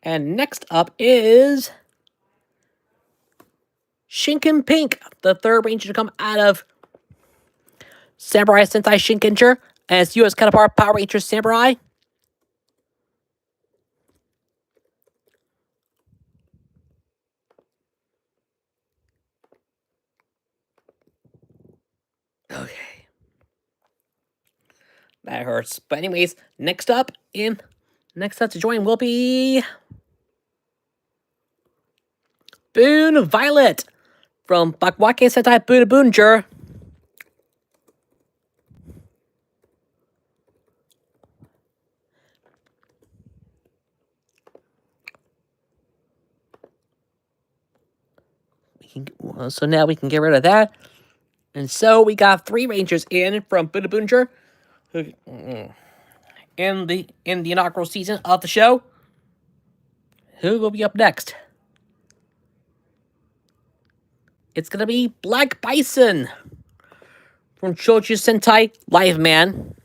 And next up is Shinken Pink, the third ranger to come out of Samurai Sentai Shinkenger as U.S. counterpart Power Rangers Samurai. Okay. That hurts. But anyways, next up to join will be Boon Violet from Bakwake Sentai Bunabunger. So now we can get rid of that. And so we got 3 Rangers in from Bunabunger in the inaugural season of the show. Who will be up next? It's gonna be Black Bison from Choju Sentai Live Man.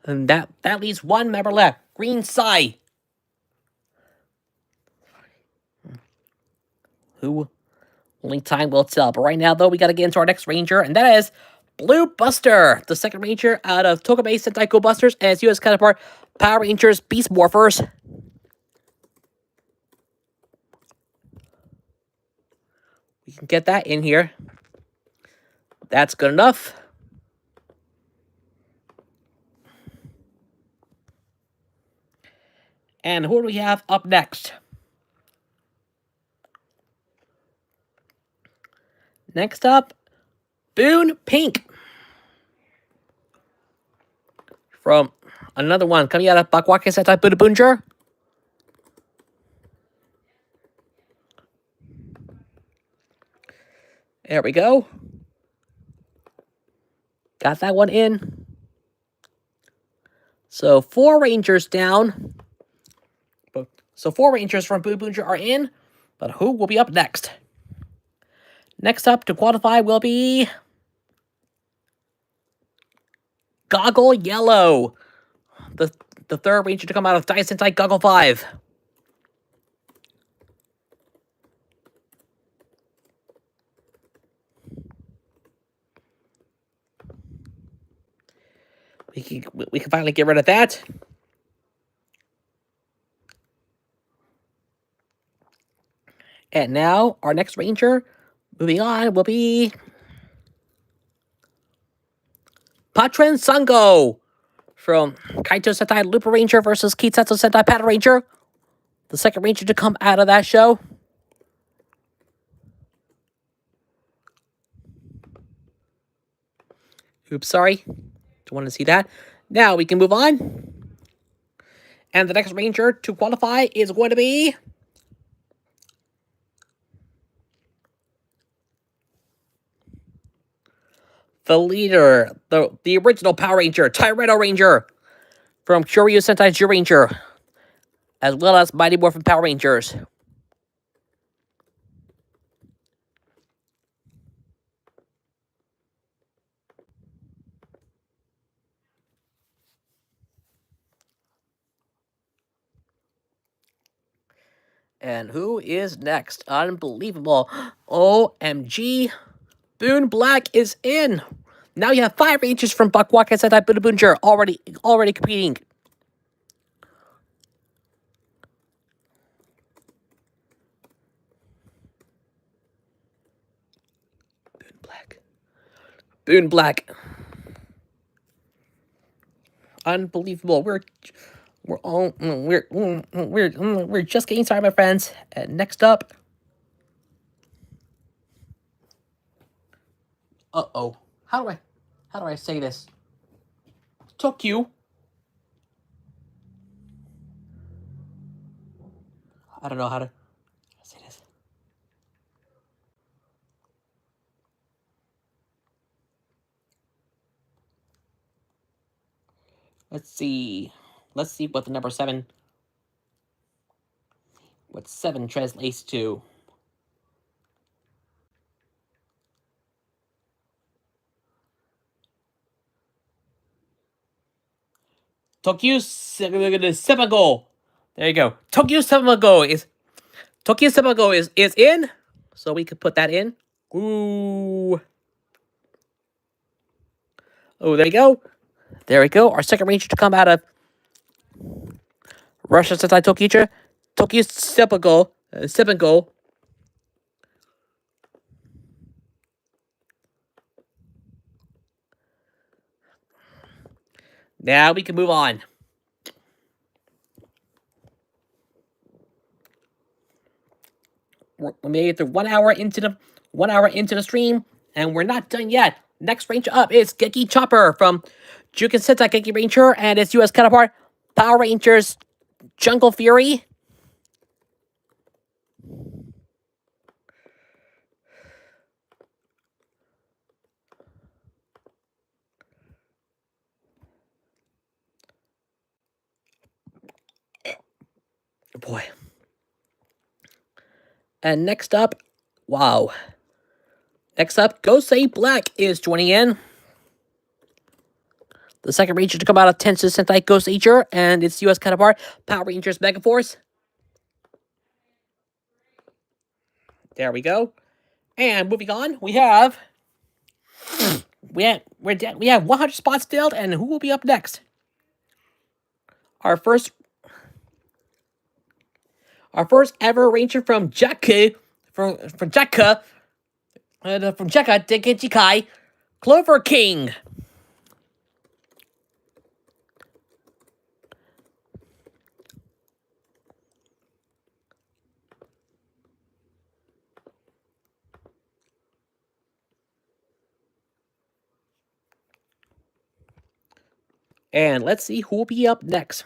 And that leaves 1 member left, Green Sai. Who? Only time will tell. But right now, though, we gotta get into our next Ranger, and that is Blue Buster, the second Ranger out of Tokubei Sentai Go Busters and its U.S. counterpart Power Rangers Beast Morphers. We can get that in here. That's good enough. And who do we have up next? Next up, Boon Pink. From another one coming out of Bakwake Sentai Bunabunger. There we go. Got that one in. So 4 Rangers down. So 4 Rangers from Bunabunger are in. But who will be up next? Next up to qualify will be Goggle Yellow, the third Ranger to come out of Dai Sentai Goggle 5. We can finally get rid of that. And now our next Ranger, moving on, will be Patron Sango from Kaito Sentai Looper Ranger versus Kitsetsu Sentai Paddle Ranger, the second Ranger to come out of that show. Oops, sorry. Don't want to see that. Now we can move on. And the next Ranger to qualify is going to be the leader, the original Power Ranger, Tyranno Ranger from Kyoryu Sentai Zyuranger, as well as Mighty Morphin Power Rangers. And who is next? Unbelievable. OMG. Boon Black is in. Now you have 5 Rangers from Bakwaka Sentai Bunabunger already competing. Boon Black. Unbelievable. We're just getting started, my friends. And next up, uh-oh. How do I say this? Tokyo. I don't know how to say this. Let's see. Let's see what the number 7, what 7 translates to. Tokyo Semago. There you go. Tokyo Semago is in. So we could put that in. Ooh. Oh, there you go. There we go. Our second ranger to come out of Russia Sentai Tokyo Semago. Now we can move on. We made it through 1 hour into the stream, and we're not done yet. Next ranger up is Geki Chopper from Juken Sentai Geki Ranger and its US counterpart, Power Rangers Jungle Fury. Boy. And next up, wow. Next up, Gosei Black is joining in. The second ranger to come out of Tensei Sentai Ghost Ranger and its US counterpart, Power Rangers Megaforce. There we go. And moving on, we have 100 spots filled, and who will be up next? Our first ever ranger from Jakka, from Jakka Denkichi Kai, Clover King. And let's see who will be up next.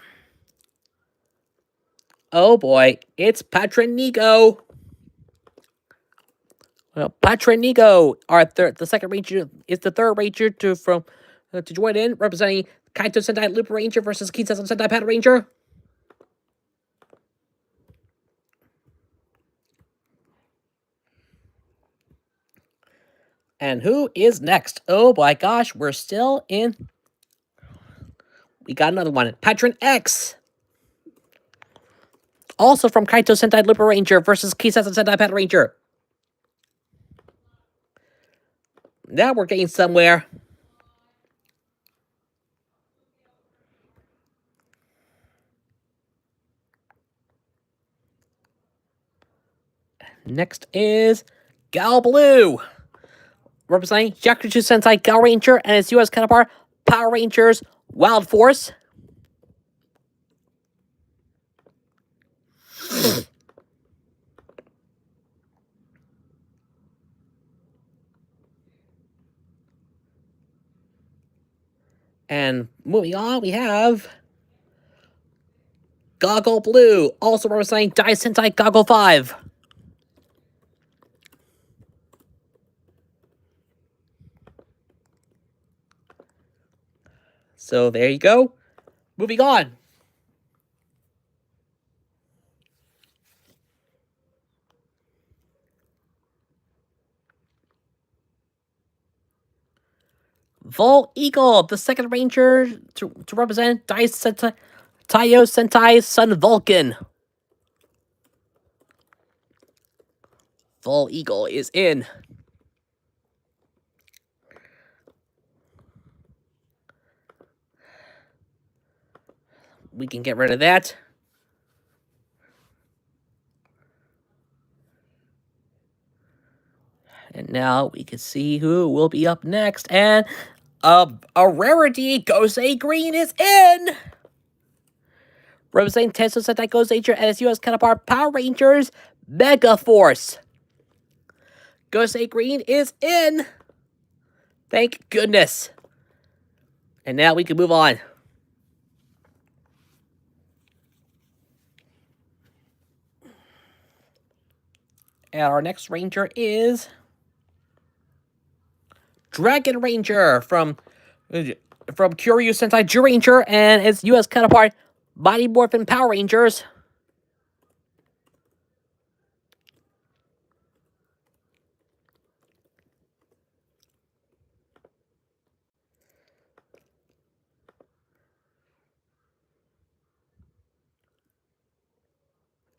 Oh boy, it's Patronigo. Well, Patronigo, the second ranger, is the third ranger to join in, representing Kaito Sentai Loop Ranger versus Kisetsu Sentai Pat Ranger. And who is next? Oh my gosh, we're still in. We got another one. Patron X. Also from Kaito Sentai Loop Ranger versus Kisetsu Sentai Pat Ranger. Now we're getting somewhere. Next is Gal Blue, representing Yakuza Sentai Gal Ranger and its US counterpart, Power Rangers Wild Force. And moving on, we have Goggle Blue, also representing Dai Sentai Goggle 5. So there you go. Moving on. Vol Eagle, the second ranger to represent Dai Sentai, Taiyo Sentai Sun Vulcan. Vol Eagle is in. We can get rid of that. And now we can see who will be up next. And A rarity, Gosei Green is in! Representing Tenso Sentai Ghost Ranger and its US counterpart Power Rangers Mega Force. Gosei Green is in! Thank goodness. And now we can move on. And our next Ranger is Dragon Ranger from Kyoryu Sentai Zyuranger and its US counterpart Mighty Morphin Power Rangers.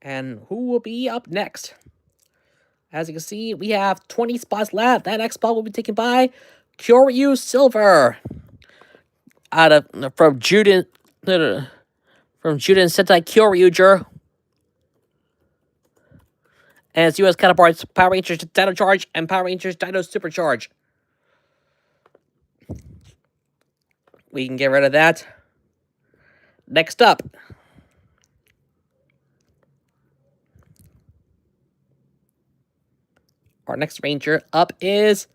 And who will be up next? As you can see, we have 20 spots left. That next spot will be taken by Kyoryu Silver. From Juden Sentai Kyoryuger. And its US counterparts Power Rangers Dino Charge and Power Rangers Dino Supercharge. We can get rid of that. Next up, our next Ranger up is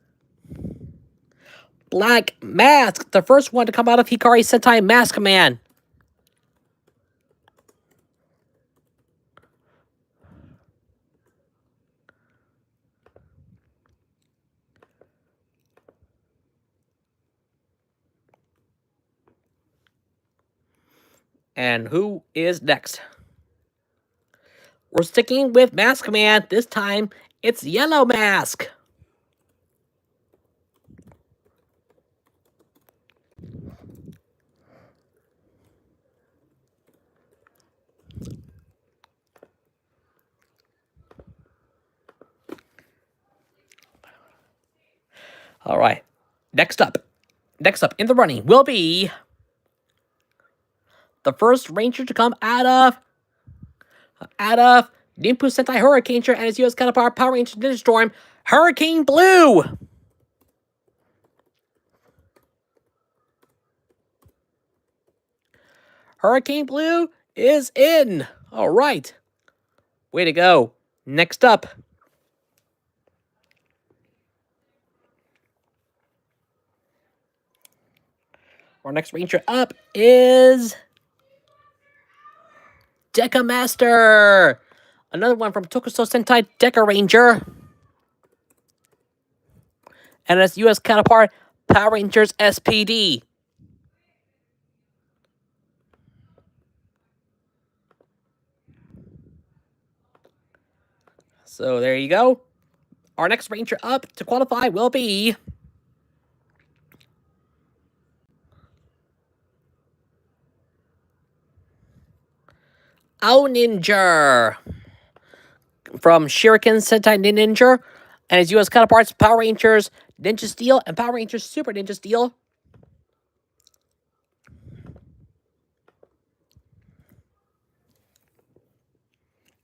Black Mask, the first one to come out of Hikari Sentai Mask Command. And who is next? We're sticking with Mask Command. This time, it's Yellow Mask. All right. Next up in the running will be the first Ranger to come out of Nimpu Sentai Hurricane and its US counterpart Power Ranger Ninja Storm, Hurricane Blue. Hurricane Blue is in. All right. Way to go. Next up, our next Ranger up is Deca Master. Another one from Tokusou Sentai Deca Ranger. And its US counterpart, Power Rangers SPD. So there you go. Our next Ranger up to qualify will be Ninja from Shuriken Sentai Ninja and his US counterparts Power Rangers Ninja Steel and Power Rangers Super Ninja Steel.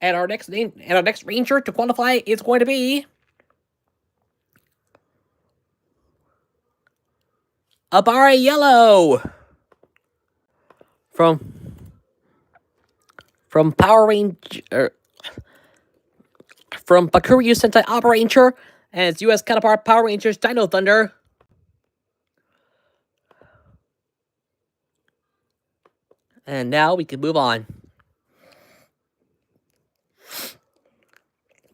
And our next Ranger to qualify is going to be Abara Yellow from Power Ranger from Bakuryu Sentai Opera Ranger and its US counterpart Power Rangers Dino Thunder. And now we can move on.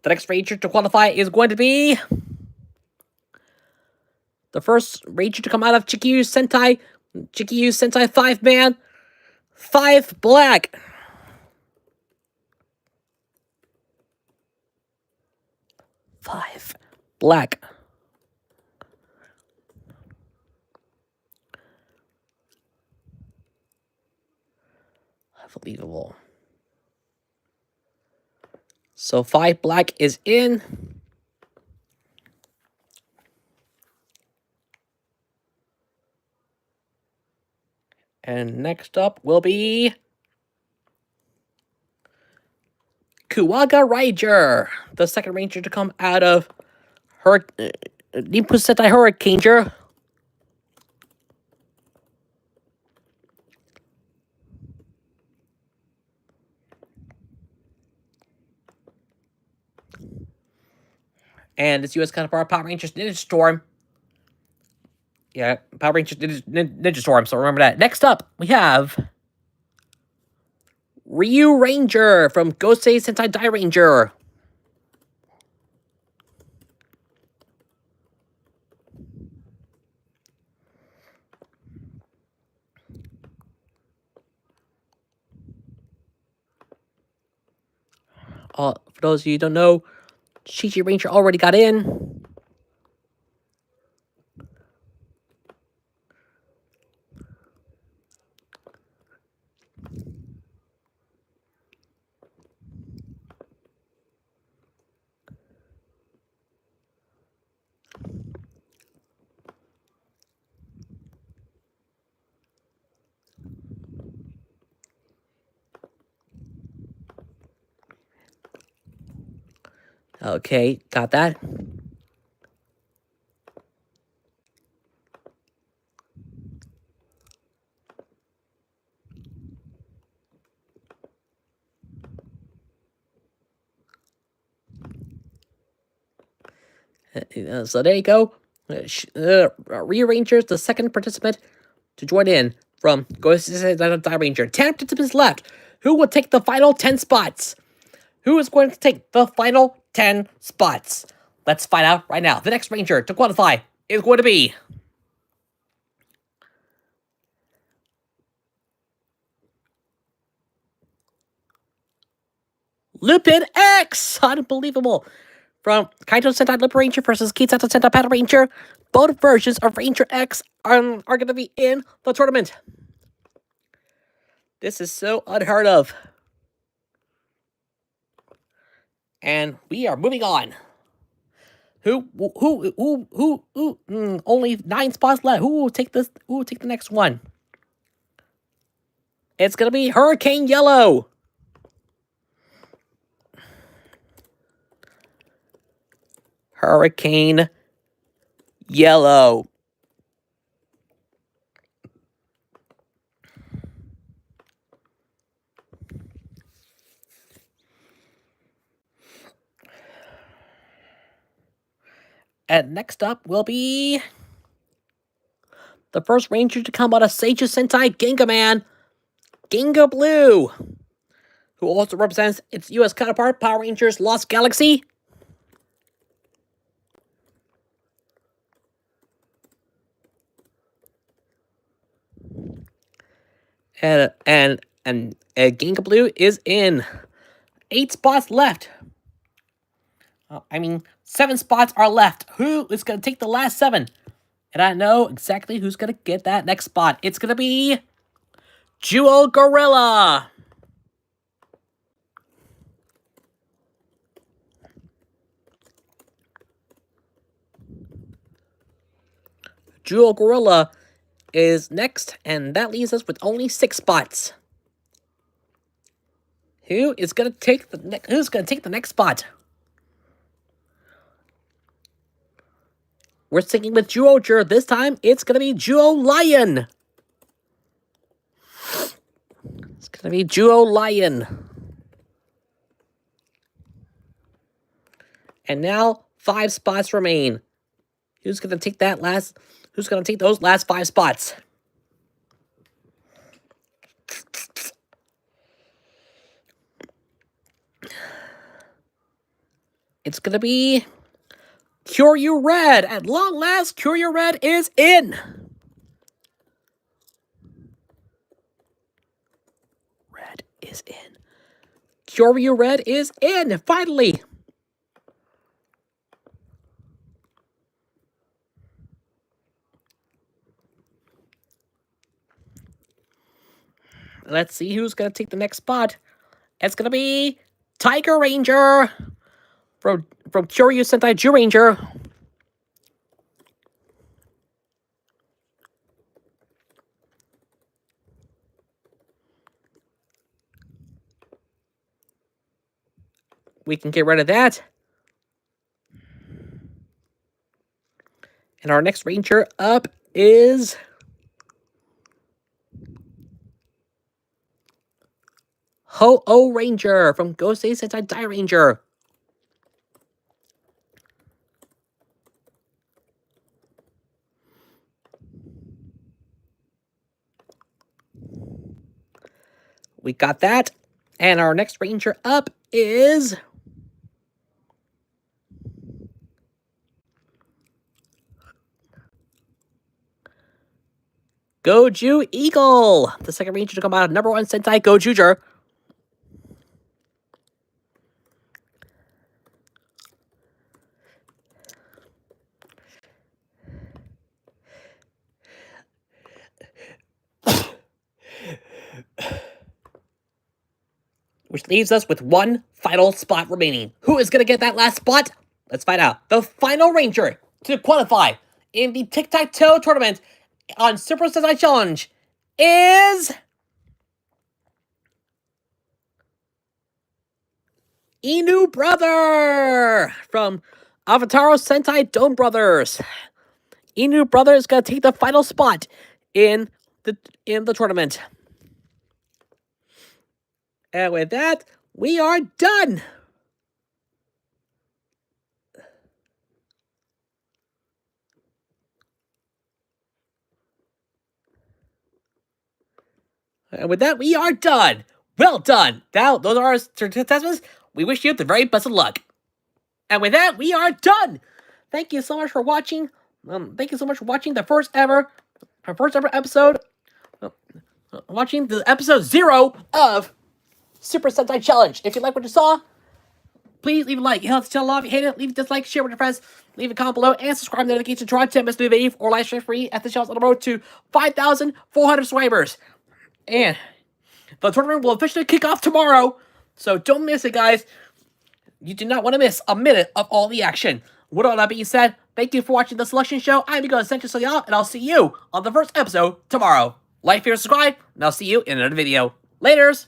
The next Ranger to qualify is going to be the first Ranger to come out of Chikyu Sentai 5-man, 5 Black. 5 Black. Unbelievable. So 5 Black is in. And next up will be Kuwaga Ranger, the second Ranger to come out of Nimpu Sentai Hurricane. And it's U.S. counterpart Power Rangers Ninja Storm. Yeah, Power Rangers Ninja Storm, so remember that. Next up, we have Ryu Ranger from Gosei Sentai Dai Ranger. For those of you who don't know, Chi Ranger already got in. Okay, got that. So there you go. Rearrangers, the second participant to join in from Gosei Sentai Ranger. 10 participants left. Who will take the final 10 spots? Who is going to take the final 10 spots? Let's find out right now. The next Ranger to qualify is going to be Lupin X! Unbelievable! From Kaito Sentai Lip Ranger versus Kitsato Sentai Paddle Ranger, both versions of Ranger X are going to be in the tournament. This is so unheard of. And we are moving on. Only 9 spots left. Who will take this? Who will take the next one? It's gonna be Hurricane Yellow. Hurricane Yellow. And next up will be the first Ranger to come out of Seiju Sentai Ginga Man, Ginga Blue, who also represents its U.S. counterpart, Power Rangers Lost Galaxy. And Ginga Blue is in. 8 spots left. 7 spots are left. Who is going to take the last 7? And I know exactly who's going to get that next spot. It's going to be Jewel Gorilla. Jewel Gorilla is next, and that leaves us with only 6 spots. Who's going to take the next spot? We're sticking with Duoger. This time, it's going to be Duo Lion. It's going to be Duo Lion. And now, 5 spots remain. Who's going to take those last 5 spots? It's going to be Kyoryu Red. At long last, Kyoryu Red is in. Red is in. Kyoryu Red is in, finally. Let's see who's going to take the next spot. It's going to be Tiger Ranger from Kyoryu Sentai Ju Ranger. We can get rid of that. And our next Ranger up is Ho-Oh Ranger from Gosei Sentai Dai Ranger. we got that. And our next ranger up is Goju Eagle, the second ranger to come out of number 1 Sentai Gojuger. Which leaves us with one final spot remaining. Who is going to get that last spot? Let's find out. The final ranger to qualify in the tic-tac-toe tournament on Super Sentai Challenge is Inu Brother from Avataro Sentai Dome Brothers. Inu Brother is going to take the final spot in the tournament. And with that, we are done. And with that, we are done. Well done. Now, those are our assessments. We wish you the very best of luck. And with that, we are done. Thank you so much for watching. Thank you so much for watching our first ever episode. Watching the episode 0 of Super Sentai Challenge. If you like what you saw, please leave a like. Help the channel off. If you hate it, leave a dislike, share with your friends, leave a comment below, and subscribe to the notification to try to miss new video or live stream free at the channel on the road to 5,400 subscribers. And the tournament will officially kick off tomorrow, so don't miss it, guys. You do not want to miss a minute of all the action. With all that being said, thank you for watching the selection show. I'm going to send you out, and I'll see you on the first episode tomorrow. Like, share, subscribe, and I'll see you in another video. Laters!